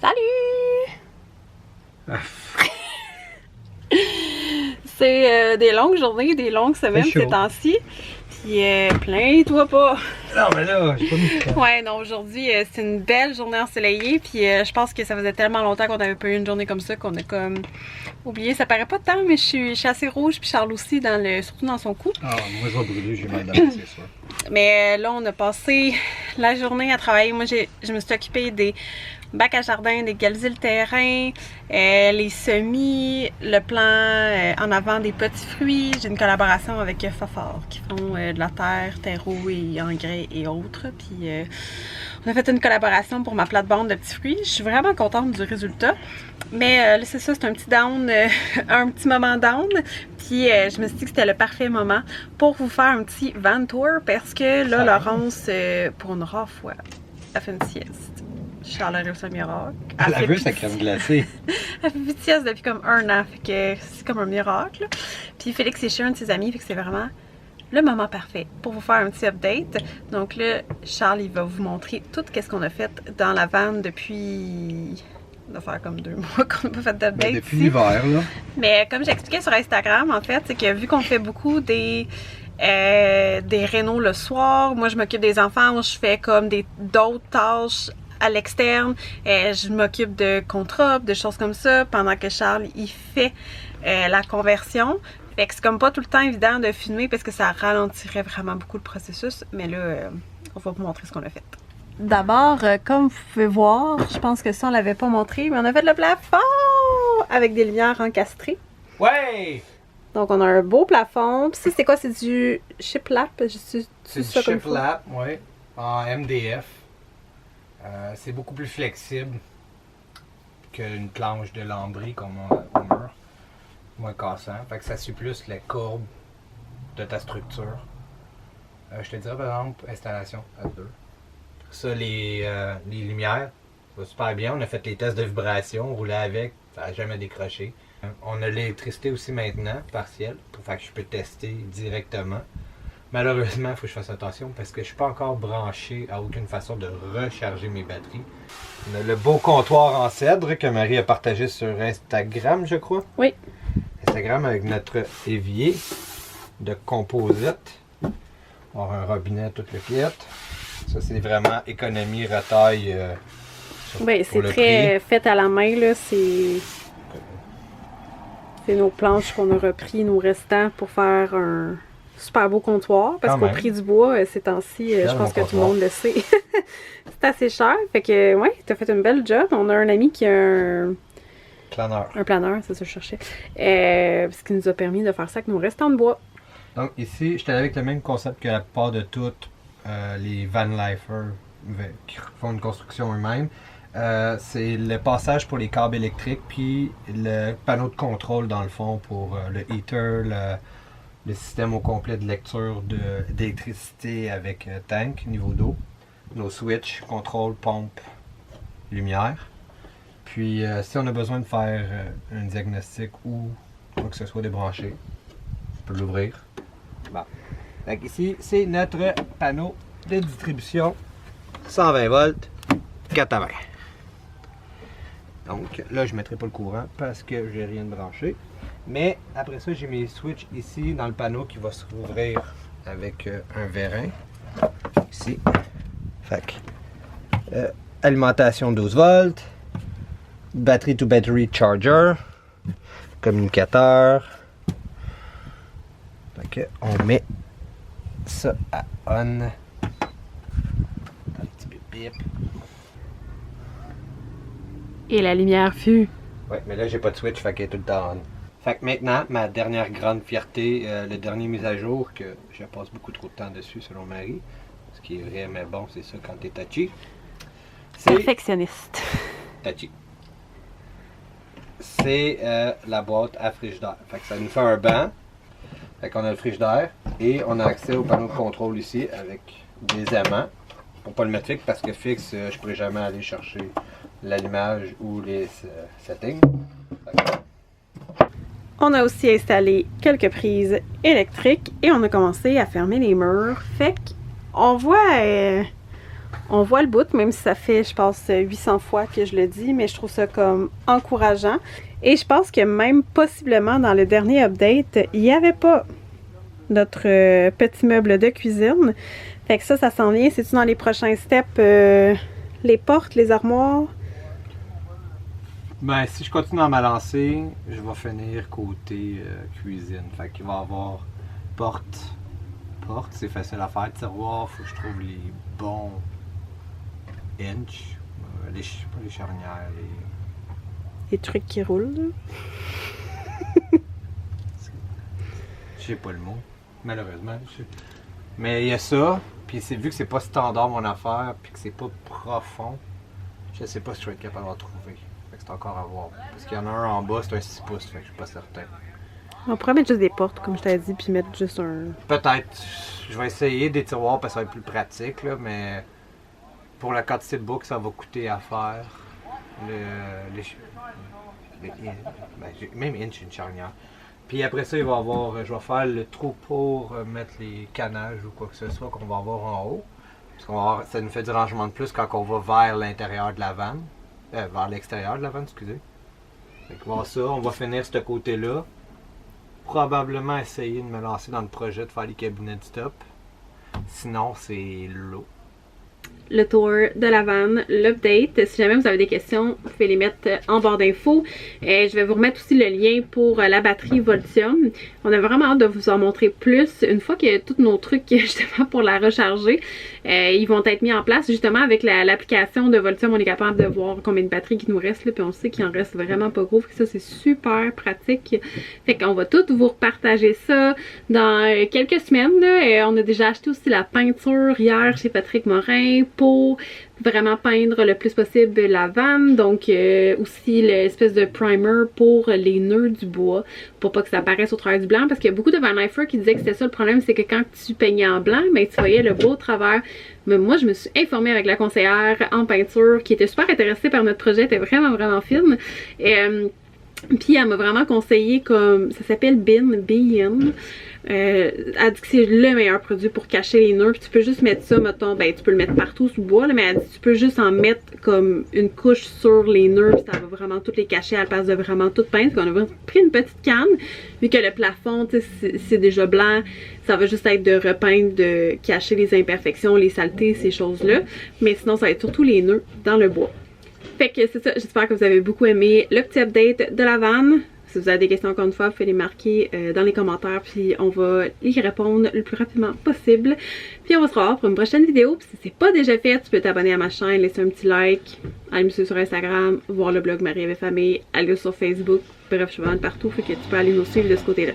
Salut! C'est des longues journées, des longues semaines ces temps-ci. Puis plains-toi pas. Non, mais là, j'ai pas mis de temps. Ouais, non, aujourd'hui, c'est une belle journée ensoleillée. Puis je pense que ça faisait tellement longtemps qu'on n'avait pas eu une journée comme ça qu'on a comme oublié. Ça paraît pas de temps, mais je suis assez rouge. Puis Charles aussi, surtout dans son cou. Ah, moi, je vais brûler, j'ai mal dans le c'est sûr. Mais là, on a passé la journée à travailler. Moi, je me suis occupée des bacs à jardin, d'égaliser le terrain, les semis, le plan en avant des petits fruits. J'ai une collaboration avec Fafard qui font de la terre, terreau et engrais et autres. Puis on a fait une collaboration pour ma plate-bande de petits fruits. Je suis vraiment contente du résultat. Mais là, c'est ça, c'est un petit down, un petit moment down. Puis je me suis dit que c'était le parfait moment pour vous faire un petit van tour parce que là, Laurence, pour une rare fois, a fait une sieste. Charles a réussi un miracle. Elle a vu sa crème glacée. Elle fait plus de sieste depuis comme 1 an, fait que c'est comme un miracle. Puis Félix est chez un de ses amis, fait que c'est vraiment le moment parfait pour vous faire un petit update. Donc là, Charles, il va vous montrer tout ce qu'on a fait dans la van depuis... Ça doit faire comme 2 mois qu'on n'a pas fait d'update. Depuis l'hiver, là. Mais comme j'expliquais sur Instagram, en fait, c'est que vu qu'on fait beaucoup des rénaux le soir, moi je m'occupe des enfants, je fais comme d'autres tâches à l'externe, je m'occupe de contrats, de choses comme ça, pendant que Charles, il fait la conversion. Fait que c'est comme pas tout le temps évident de filmer parce que ça ralentirait vraiment beaucoup le processus, mais là, on va vous montrer ce qu'on a fait. D'abord, comme vous pouvez voir, je pense que ça on l'avait pas montré, mais on a fait le plafond avec des lumières encastrées. Ouais! Donc on a un beau plafond. Puis ça, c'est quoi? C'est du shiplap? C'est du shiplap, oui, en MDF. C'est beaucoup plus flexible qu'une planche de lambris qu'on a au mur. Moins cassant. Fait que ça suit plus les courbes de ta structure. Je te dirais par exemple, installation à 2. Ça, les lumières, ça va super bien. On a fait les tests de vibration, on roulait avec, ça n'a jamais décroché. On a l'électricité aussi maintenant, partielle, pour faire que je peux tester directement. Malheureusement, il faut que je fasse attention parce que je ne suis pas encore branché à aucune façon de recharger mes batteries. On a le beau comptoir en cèdre que Marie a partagé sur Instagram, je crois. Oui. Instagram avec notre évier de composite. On va avoir un robinet, toute le kit. Ça, c'est vraiment économie, retaille. Oui, c'est très fait à la main, là. C'est nos planches qu'on a repris, nos restants, pour faire un super beau comptoir. Parce qu'au prix du bois, ces temps-ci, je pense que tout le monde le sait. C'est assez cher. Fait que, ouais, t'as fait une belle job. On a un ami qui a un planeur, c'est ça que je cherchais. Ce qui nous a permis de faire ça avec nos restants de bois. Donc ici, j'étais avec le même concept que la plupart de toutes les vanlifers qui font une construction eux-mêmes. C'est le passage pour les câbles électriques, puis le panneau de contrôle dans le fond pour le heater, le système au complet de lecture d'électricité avec tank, niveau d'eau, nos switches, contrôle, pompe, lumière. Puis si on a besoin de faire un diagnostic ou quoi que ce soit débranché, on peut l'ouvrir. Bon. Donc ici, c'est notre panneau de distribution 120 volts, 80. Donc là, je ne mettrai pas le courant parce que j'ai rien de branché. Mais après ça, j'ai mes switches ici dans le panneau qui va se rouvrir avec un vérin. Ici. Fait que, alimentation 12 volts. Battery to battery charger. Communicateur. Fait que on met ça à on. Dans le petit bip bip. Et la lumière fut. Ouais, mais là j'ai pas de switch, fait qu'elle est tout le temps on. Fait que maintenant, ma dernière grande fierté, le dernier mise à jour, que je passe beaucoup trop de temps dessus selon Marie. Ce qui est vrai, mais bon, c'est ça quand t'es touchy. Perfectionniste. Touchy. C'est la boîte à frigidaire. Fait que ça nous fait un banc. Fait qu'on a le frigidaire et on a accès au panneau de contrôle ici avec des aimants. Pour pas le mettre fixe parce que fixe, je pourrais jamais aller chercher l'allumage ou les settings. On a aussi installé quelques prises électriques et on a commencé à fermer les murs. Fait qu'on voit On voit le bout, même si ça fait, je pense, 800 fois que je le dis, mais je trouve ça comme encourageant. Et je pense que même possiblement dans le dernier update, il n'y avait pas notre petit meuble de cuisine. Fait que ça s'en vient. C'est-tu dans les prochains steps, les portes, les armoires? Ben, si je continue à m'avancer, je vais finir côté cuisine. Fait qu'il va y avoir porte, c'est facile à faire. Tiroir, faut que je trouve les bons inch, pas les charnières, les trucs qui roulent, là. Je sais pas le mot, malheureusement. Mais il y a ça, puis vu que c'est pas standard mon affaire, puis que c'est pas profond, je sais pas si je vais être capable de trouver. Fait que c'est encore à voir. Parce qu'il y en a un en bas, c'est un 6 pouces, fait que je suis pas certain. On pourrait mettre juste des portes, comme je t'avais dit, puis mettre juste un... Peut-être. Je vais essayer des tiroirs parce que ça va être plus pratique, là, mais pour la quantité de bois que ça va coûter à faire, même inch une charnière. Puis après ça, je vais faire le trou pour mettre les canages ou quoi que ce soit qu'on va avoir en haut. Parce ça nous fait du rangement de plus quand on va vers l'intérieur de la vanne. Vers l'extérieur de la vanne, excusez. Fait que voir ça, on va finir ce côté-là. Probablement essayer de me lancer dans le projet de faire les cabinets de stop. Sinon, c'est l'eau. Le tour de la vanne, l'update. Si jamais vous avez des questions, vous pouvez les mettre en barre d'infos. Je vais vous remettre aussi le lien pour la batterie Voltium. On a vraiment hâte de vous en montrer plus. Une fois que tous nos trucs, justement, pour la recharger, ils vont être mis en place. Justement, avec l'application de Voltium, on est capable de voir combien de batteries qui nous reste. Là, puis on sait qu'il en reste vraiment pas gros. Ça, c'est super pratique. Fait qu'on va tout vous repartager ça dans quelques semaines. Là. On a déjà acheté aussi la peinture hier chez Patrick Morin pour vraiment peindre le plus possible la vanne, donc aussi l'espèce de primer pour les nœuds du bois pour pas que ça apparaisse au travers du blanc, parce qu'il y a beaucoup de vanlifers qui disaient que c'était ça le problème, c'est que quand tu peignais en blanc, mais tu voyais le beau travers. Mais moi je me suis informée avec la conseillère en peinture qui était super intéressée par notre projet, elle était vraiment fine. Puis elle m'a vraiment conseillé, comme ça s'appelle B-In. Elle dit que c'est le meilleur produit pour cacher les nœuds. Puis tu peux juste mettre ça, mettons, ben tu peux le mettre partout sous bois, là, mais elle dit que tu peux juste en mettre comme une couche sur les nœuds, puis ça va vraiment toutes les cacher à la place de vraiment tout peindre. Puis on a pris une petite canne, vu que le plafond, c'est déjà blanc, ça va juste être de repeindre, de cacher les imperfections, les saletés, ces choses-là. Mais sinon, ça va être surtout les nœuds dans le bois. Fait que c'est ça, j'espère que vous avez beaucoup aimé le petit update de la vanne. Si vous avez des questions encore une fois, vous pouvez les marquer dans les commentaires, puis on va y répondre le plus rapidement possible. Puis on va se revoir pour une prochaine vidéo. Puis si c'est pas déjà fait, tu peux t'abonner à ma chaîne, laisser un petit like, aller me suivre sur Instagram, voir le blog Marie avec Famille, aller sur Facebook. Bref, je suis vraiment partout, fait que tu peux aller nous suivre de ce côté-là.